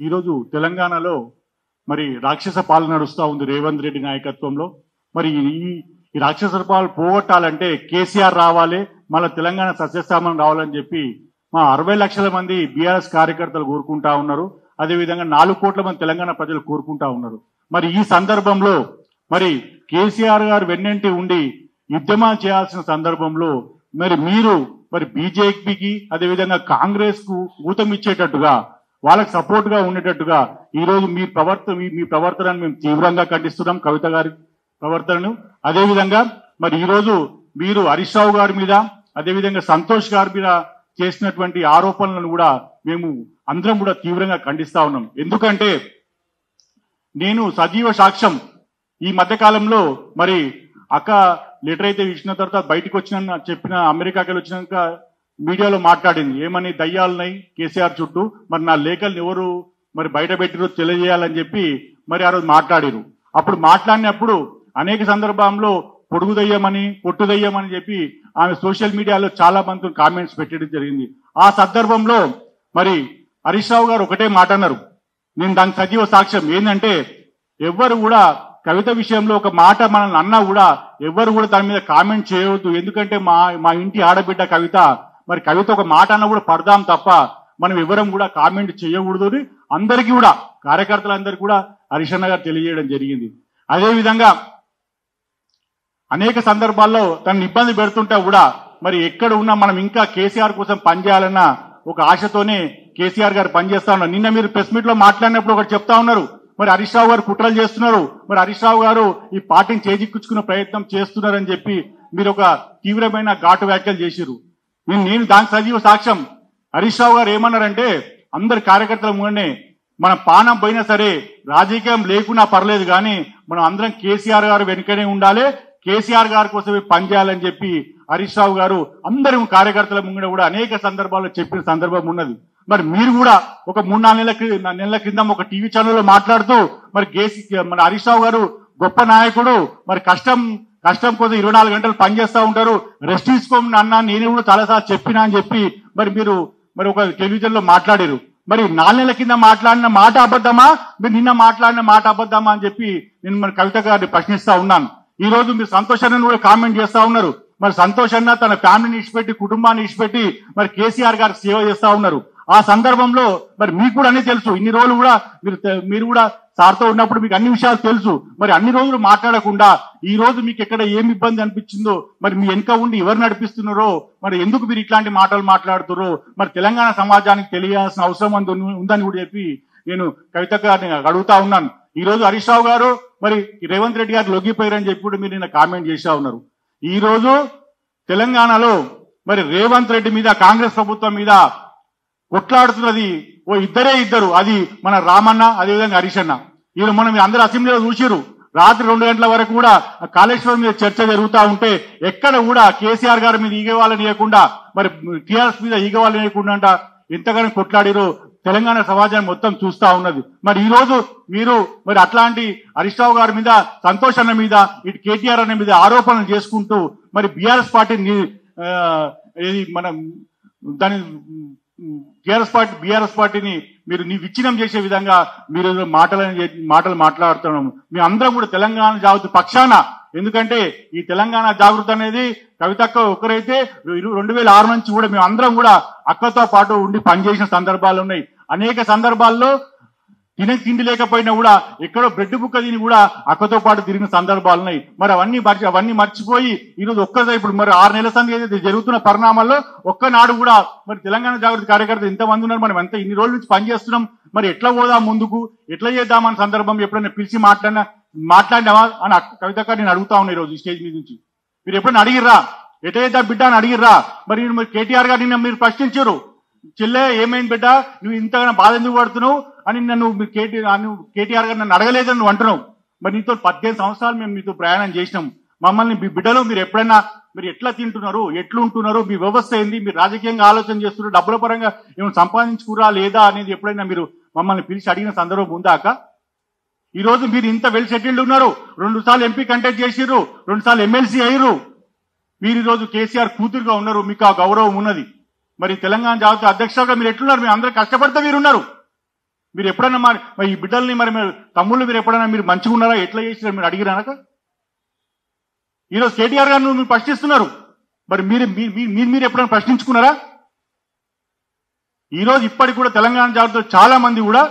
ఈరోజు తెలంగాణలో మరి రాక్షస పాలన నడుస్తూ ఉంది రేవంత్ రెడ్డి నాయకత్వంలో. మరి ఈ రాక్షస పాలన పోగొట్టాలంటే కేసీఆర్ రావాలి, మళ్ళీ తెలంగాణ సస్యస్థామం రావాలని చెప్పి మా 60 లక్షల మంది బీఆర్ఎస్ కార్యకర్తలు కోరుకుంటా ఉన్నారు. అదేవిధంగా 4 కోట్ల మంది తెలంగాణ ప్రజలు కోరుకుంటా ఉన్నారు. మరి ఈ సందర్భంలో మరి కేసీఆర్ గారు వెన్నంటి ఉండి ఉద్యమాలు చేయాల్సిన సందర్భంలో మరి మీరు మరి బీజేపీకి అదేవిధంగా కాంగ్రెస్ కు ఊతం ఇచ్చేటట్టుగా వాళ్ళకి సపోర్ట్ గా ఉండేటట్టుగా ఈ రోజు మీ ప్రవర్తనను మేము తీవ్రంగా ఖండిస్తున్నాం, కవిత గారి ప్రవర్తనను. అదేవిధంగా మరి ఈ రోజు మీరు హరీష్ రావు గారి మీద అదేవిధంగా సంతోష్ గారి మీద చేసినటువంటి ఆరోపణలను కూడా మేము అందరం కూడా తీవ్రంగా ఖండిస్తా ఉన్నాం. ఎందుకంటే నేను సజీవ సాక్ష్యం. ఈ మధ్య కాలంలో మరి అక్క లెటర్ అయితే ఇచ్చిన తర్వాత బయటకు వచ్చిన చెప్పిన అమెరికాకి వచ్చినాక మీడియాలో మాట్లాడింది ఏమని, దయ్యాలున్నాయి కేసీఆర్ చుట్టూ, మరి నా లేఖల్ని ఎవరు మరి బయట పెట్టిరో తెలియజేయాలని చెప్పి మరి ఆ రోజు మాట్లాడారు. అప్పుడు మాట్లాడినప్పుడు అనేక సందర్భంలో పొడుగు దయ్యమని పొట్టు దయ్యమని చెప్పి ఆమె సోషల్ మీడియాలో చాలా మంది కామెంట్స్ పెట్టడం జరిగింది. ఆ సందర్భంలో మరి హరీష్ రావు గారు ఒకటే మాట అన్నారు, నేను దానికి సజీవ సాక్ష్యం. ఏంటంటే ఎవ్వరు కూడా కవిత విషయంలో ఒక మాట మనల్ని అన్నా కూడా ఎవ్వరు కూడా దాని మీద కామెంట్ చేయవద్దు. ఎందుకంటే మా ఇంటి ఆడబిడ్డ కవిత, మరి కవిత ఒక మాట అన్నా కూడా పడదాం తప్ప మనం ఎవరం కూడా కామెంట్ చేయకూడదు అని అందరికీ కూడా కార్యకర్తలందరికీ కూడా హరీష్ అన్న గారు తెలియజేయడం జరిగింది. అదేవిధంగా అనేక సందర్భాల్లో తనని ఇబ్బంది పెడుతుంటే కూడా మరి ఎక్కడ ఉన్నా మనం ఇంకా కేసీఆర్ కోసం పనిచేయాలన్న ఒక ఆశతోనే కేసీఆర్ గారు పనిచేస్తా ఉన్నారు. నిన్న మీరు ప్రెస్ మీట్ లో మాట్లాడినప్పుడు ఒకటి చెప్తా ఉన్నారు, మరి హరీష్ రావు గారు కుట్రలు చేస్తున్నారు, మరి హరీష్ రావు గారు ఈ పార్టీని చేజిక్కించుకునే ప్రయత్నం చేస్తున్నారని చెప్పి మీరు ఒక తీవ్రమైన ఘాటు వ్యాఖ్యలు చేసిరు. నేను దానికి సజీవ సాక్ష్యం. హరీష్ రావు గారు ఏమన్నారంటే అందరి కార్యకర్తల ముందే మన పానం పోయినా సరే రాజకీయం లేకున్నా పర్లేదు కానీ మనం అందరం కేసీఆర్ గారు వెనుకనే ఉండాలి, కేసీఆర్ గారి కోసమే పనిచేయాలని చెప్పి హరీష్ రావు గారు అందరి కార్యకర్తల ముందు కూడా అనేక సందర్భాల్లో చెప్పిన సందర్భం ఉన్నది. మరి మీరు కూడా ఒక 3-4 నెలల క్రితం ఒక టీవీ ఛానల్లో మాట్లాడుతూ మరి మన హరీష్ రావు గారు గొప్ప నాయకుడు, మరి కష్టం కోసం 24 గంటలు పనిచేస్తూ ఉంటారు, రెస్ట్ తీసుకోమని అన్నా నేను కూడా చాలాసార్లు చెప్పినా అని చెప్పి మీరు ఒక టెలివిజన్ లో మాట్లాడారు. మరి 4 నెలల కింద మాట్లాడిన మాట అబద్ధమా, మీరు నిన్న మాట్లాడిన మాట అబద్ధమా అని చెప్పి నేను మరి కవిత గారిని ప్రశ్నిస్తా ఉన్నాను. ఈ రోజు మీరు సంతోష్ అన్నను కూడా కామెంట్ చేస్తా ఉన్నారు. మరి సంతోష్ అన్న తన ఫ్యామిలీని ఇచ్చిపెట్టి కుటుంబాన్ని ఇచ్చిపెట్టి మరి కేసీఆర్ గారికి సేవ చేస్తా ఉన్నారు. ఆ సందర్భంలో మరి మీకు కూడా అన్ని తెలుసు, ఇన్ని రోజులు కూడా మీరు కూడా సార్తో ఉన్నప్పుడు మీకు అన్ని విషయాలు తెలుసు. మరి అన్ని రోజులు మాట్లాడకుండా ఈ రోజు మీకు ఎక్కడ ఏమి ఇబ్బంది అనిపించిందో, మరి మీ వెనుక ఉండి ఎవరు నడిపిస్తున్నారో, మరి ఎందుకు మీరు ఇట్లాంటి మాటలు మాట్లాడుతున్నారో మరి తెలంగాణ సమాజానికి తెలియాల్సిన అవసరం ఉందని కూడా చెప్పి నేను కవిత గారిని అడుగుతా ఉన్నాను. ఈ రోజు హరీష్ రావు గారు మరి రేవంత్ రెడ్డి గారు లొంగిపోయారని చెప్పి కూడా మీరు నిన్న కామెంట్ చేసా ఉన్నారు. ఈ రోజు తెలంగాణలో మరి రేవంత్ రెడ్డి మీద కాంగ్రెస్ ప్రభుత్వం మీద కొట్లాడుతున్నది ఇద్దరు, అది మన రామన్న అదేవిధంగా హరీష్ అన్న. ఈరోజు మనం అందరూ అసెంబ్లీలో చూసిరు, రాత్రి 2 గంటల వరకు కూడా కాళేశ్వరం మీద చర్చ జరుగుతూ ఉంటే ఎక్కడ కూడా కేసీఆర్ గారి మీద ఈగవాళ్ళని ఇవ్వకుండా మరి టీఆర్ఎస్ మీద ఈగవాళ్ళని ఇవ్వకుండా ఎంతగానో కొట్లాడిరో తెలంగాణ సమాజం మొత్తం చూస్తా ఉన్నది. మరి ఈ రోజు మీరు మరి అట్లాంటి హరీష్ రావు గారి మీద సంతోష్ అన్న మీద ఇటు కేటీఆర్ అన్న మీద ఆరోపణలు చేసుకుంటూ మరి బీఆర్ఎస్ పార్టీని మనం దాని బీఆర్ఎస్ పార్టీని మీరు విచ్ఛిన్నం చేసే విధంగా మీరు మాటలు మాట్లాడుతున్నాము. మేము అందరం కూడా తెలంగాణ జాగృతి పక్షాన, ఎందుకంటే ఈ తెలంగాణ జాగృతి అనేది కవితక్క ఒకరైతే 2006 నుంచి కూడా మేము అందరం కూడా అక్కతో పాటు ఉండి పనిచేసిన సందర్భాలు ఉన్నాయి. అనేక సందర్భాల్లో తిండి లేకపోయినా కూడా ఎక్కడో బ్రెడ్ బుక్క తిని కూడా అక్కతో పాటు తిరిగిన సందర్భాలు ఉన్నాయి. మరి అవన్నీ మర్చిపోయి ఈరోజు ఒక్కసారి ఇప్పుడు మరి 6 నెలల సంది ఏదైతే జరుగుతున్న పరిణామాల్లో ఒక్కనాడు కూడా మరి తెలంగాణ జాగృతి కార్యకర్తలు ఇంతమంది ఉన్నారు, మనం ఎంత ఇన్ని రోజుల నుంచి పనిచేస్తున్నాం, మరి ఎట్లా పోదాం ముందుకు, ఎట్లా చేద్దామని సందర్భం ఎప్పుడైనా పిలిచి మాట్లాడినావా అని కవిత గారు నేను అడుగుతా ఉన్నా. ఈరోజు ఈ స్టేజ్ మీద నుంచి మీరు ఎప్పుడైనా అడిగిర్రా, ఎట్లా చేద్దాం బిడ్డ అని అడిగిర్రా? మరి కేటీఆర్ గారు నిన్న మీరు ప్రశ్నించారు, చెల్లె ఏమైంది బిడ్డ నువ్వు ఇంతగానో బాధ ఎందుకు పడుతున్నావు అని నన్ను కేటీఆర్ గారు నన్ను అడగలేదని నువ్వు అంటున్నావు. మరి నీతో 18 సంవత్సరాలు మేము మీతో ప్రయాణం చేసినాం. మమ్మల్ని మీ బిడ్డలు మీరు ఎప్పుడైనా మీరు ఎట్లా తింటున్నారు, ఎట్లుంటున్నారు, మీ వ్యవస్థ ఏంది, మీరు రాజకీయంగా ఆలోచన చేస్తున్నారు, డబ్బుల పరంగా ఏమైనా సంపాదించుకురా లేదా అనేది ఎప్పుడైనా మీరు మమ్మల్ని పిలిచి అడిగిన సందర్భం ఉందాక? ఈ రోజు మీరు ఇంత వెల్ సెటిల్డ్ ఉన్నారు, 2 సార్లు ఎంపీ కంటెస్ట్ చేసిర్రు, 2 సార్లు ఎమ్మెల్సీ అయ్యారు. మీరు ఈరోజు కేసీఆర్ కూతురుగా ఉన్నారు, మీకు ఆ గౌరవం ఉన్నది. మరి తెలంగాణ జాగృతి అధ్యక్షులుగా మీరు ఎట్లున్నారు? మీరు అందరూ కష్టపడితే మీరున్నారు. మీరు ఎప్పుడైనా మరి ఈ బిడ్డల్ని మరి తమ్ముళ్ళు మీరు ఎప్పుడైనా మీరు మంచిగా ఉన్నారా, ఎట్లా చేసినారు మీరు అడిగిరానక? ఈరోజు కేటీఆర్ గారు మీరు ప్రశ్నిస్తున్నారు, మరి మీరు ఎప్పుడైనా ప్రశ్నించుకున్నారా? ఈరోజు ఇప్పటికి కూడా తెలంగాణ జాగ్రత్తలో చాలా మంది కూడా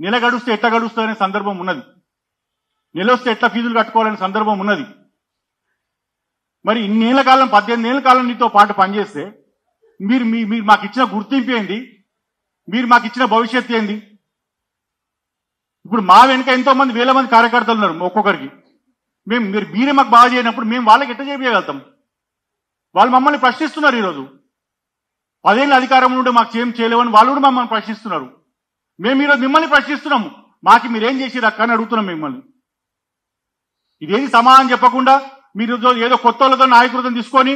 నెల గడుస్తే ఎట్లా గడుస్తుందనే సందర్భం ఉన్నది, నెల వస్తే ఎట్లా ఫీజులు కట్టుకోవాలనే సందర్భం ఉన్నది. మరి ఇన్నేళ్ల కాలం 18 ఏళ్ల కాలం నీతో పాటు పనిచేస్తే మీరు మాకు ఇచ్చిన గుర్తింపు ఏంది, మీరు మాకు ఇచ్చిన భవిష్యత్తు ఏంది? ఇప్పుడు మా వెనుక ఎంతో మంది వేల మంది కార్యకర్తలు ఉన్నారు ఒక్కొక్కరికి. మీరే మాకు బాగా చేయనప్పుడు మేము వాళ్ళకి ఎట్లా చేయగలుగుతాం? వాళ్ళు మమ్మల్ని ప్రశ్నిస్తున్నారు. ఈరోజు 10 ఏళ్ళ అధికారం నుండి మాకు ఏం చేయలేవని వాళ్ళు కూడా మమ్మల్ని ప్రశ్నిస్తున్నారు. మేము ఈరోజు మిమ్మల్ని ప్రశ్నిస్తున్నాము, మాకు మీరేం చేసిరు అక్క అని అడుగుతున్నాం మిమ్మల్ని. ఇదేది సమాధానం చెప్పకుండా మీరు ఏదో కొత్త వాళ్ళతో నాయకులతో తీసుకొని,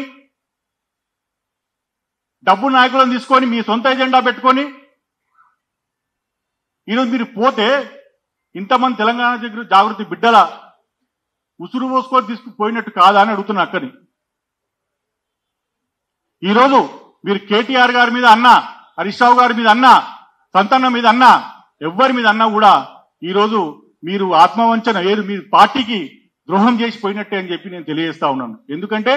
డబ్బు నాయకులను తీసుకొని మీ సొంత ఎజెండా పెట్టుకొని ఈరోజు మీరు పోతే ఇంతమంది తెలంగాణ దగ్గర జాగృతి బిడ్డల ఉసురు పోసుకొని తీసుకుపోయినట్టు కాదా అని అడుగుతున్నా అక్కని. ఈరోజు మీరు కేటీఆర్ గారి మీద అన్నా, హరీష్ రావు గారి మీద అన్నా, సంతానం మీద అన్నా, ఎవరి మీద అన్నా కూడా ఈరోజు మీరు ఆత్మవంచన మీరు పార్టీకి ద్రోహం చేసిపోయినట్టే అని చెప్పి నేను తెలియజేస్తా ఉన్నాను. ఎందుకంటే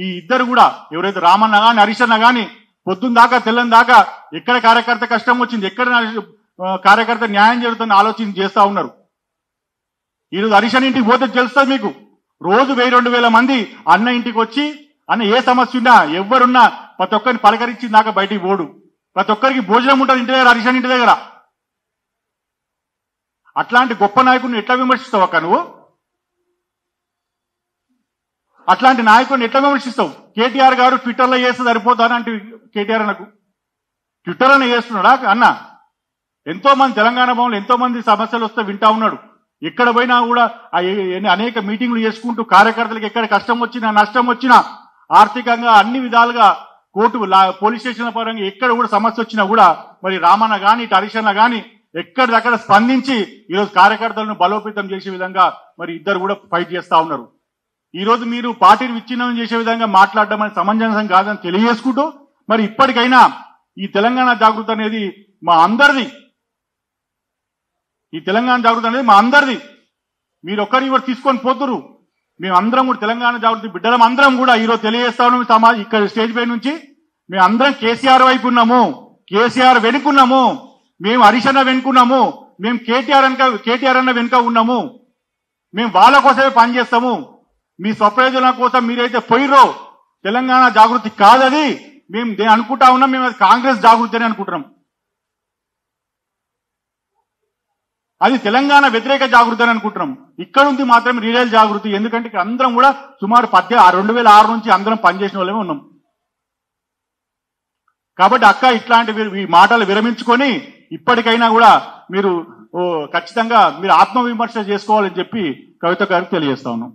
ఈ ఇద్దరు కూడా ఎవరైతే రామన్న కానీ హరీష్ అన్న కానీ పొద్దున్న దాకా తెల్లని దాకా ఎక్కడ కార్యకర్త కష్టం వచ్చింది, ఎక్కడ కార్యకర్త న్యాయం జరుగుతుందని ఆలోచన చేస్తా ఉన్నారు. ఈరోజు హరీష్ అన్న ఇంటికి పోతే తెలుస్తుంది మీకు, రోజు 1000-2000 మంది అన్న ఇంటికి వచ్చి అన్న ఏ సమస్య ఉన్నా ఎవరున్నా ప్రతి ఒక్కరిని పలకరించి దాకా బయటికి పోడు, ప్రతి ఒక్కరికి భోజనం ఉంటుంది ఇంటి దగ్గర, హరీష్ అన్న ఇంటి దగ్గర. అట్లాంటి గొప్ప నాయకుడిని ఎట్లా విమర్శిస్తావు అక్క నువ్వు? అట్లాంటి నాయకుడిని ఎట్లా విమర్శిస్తావు? కేటీఆర్ గారు ట్విట్టర్లో చేస్తే సరిపోతాను అంటే కేటీఆర్ అన్నకు ట్విట్టర్ అన్న చేస్తున్నాడా అన్న? ఎంతో మంది తెలంగాణ భవన్లో ఎంతో మంది సమస్యలు వస్తే వింటా ఉన్నాడు. ఎక్కడ పోయినా కూడా అనేక మీటింగ్లు చేసుకుంటూ కార్యకర్తలకు ఎక్కడ కష్టం వచ్చినా నష్టం వచ్చినా ఆర్థికంగా అన్ని విధాలుగా కోర్టు పోలీస్ స్టేషన్ల పరంగా ఎక్కడ కూడా సమస్య వచ్చినా కూడా మరి రామన్న కానీ హరీష్ అన్న కానీ ఎక్కడిదక్కడ స్పందించి ఈరోజు కార్యకర్తలను బలోపేతం చేసే విధంగా మరి ఇద్దరు కూడా ఫైట్ చేస్తా ఉన్నారు. ఈరోజు మీరు పార్టీని విచ్ఛిన్నం చేసే విధంగా మాట్లాడడం అనేది సమంజసం కాదని తెలియజేసుకుంటూ మరి ఇప్పటికైనా ఈ తెలంగాణ జాగృతి అనేది మా అందరిది, ఈ తెలంగాణ జాగృతి అనేది మా అందరిది. మీరు ఒక్కరి కూడా తీసుకొని పోతురు, మేము అందరం కూడా తెలంగాణ జాగృతి బిడ్డలం అందరం కూడా ఈరోజు తెలియజేస్తా ఉన్నాము. ఇక్కడ స్టేజ్ పై నుంచి మేము అందరం కేసీఆర్ వైపు ఉన్నాము, కేసీఆర్ వెనుకున్నాము, మేము హరీష్ అన్న వెనుకున్నాము, మేము కేటీఆర్ అన్న వెనుక ఉన్నాము, మేము వాళ్ళ కోసమే పనిచేస్తాము. మీ స్వప్రయోజనం కోసం మీరైతే పోయిర్రో తెలంగాణ జాగృతి కాదది, మేము అనుకుంటా ఉన్నాం, మేము అది కాంగ్రెస్ జాగృతి అని అనుకుంటున్నాం. అది తెలంగాణ వ్యతిరేక జాగృతి అని అనుకుంటున్నాం. ఇక్కడ ఉంది మాత్రం రియల్ జాగృతి. ఎందుకంటే ఇక్కడ అందరం కూడా సుమారు 2006 నుంచి అందరం పనిచేసిన వాళ్ళమే ఉన్నాం. కాబట్టి అక్క ఇట్లాంటి మాటలు విరమించుకొని ఇప్పటికైనా కూడా మీరు ఖచ్చితంగా మీరు ఆత్మవిమర్శ చేసుకోవాలని చెప్పి కవిత గారికి తెలియజేస్తా ఉన్నాం.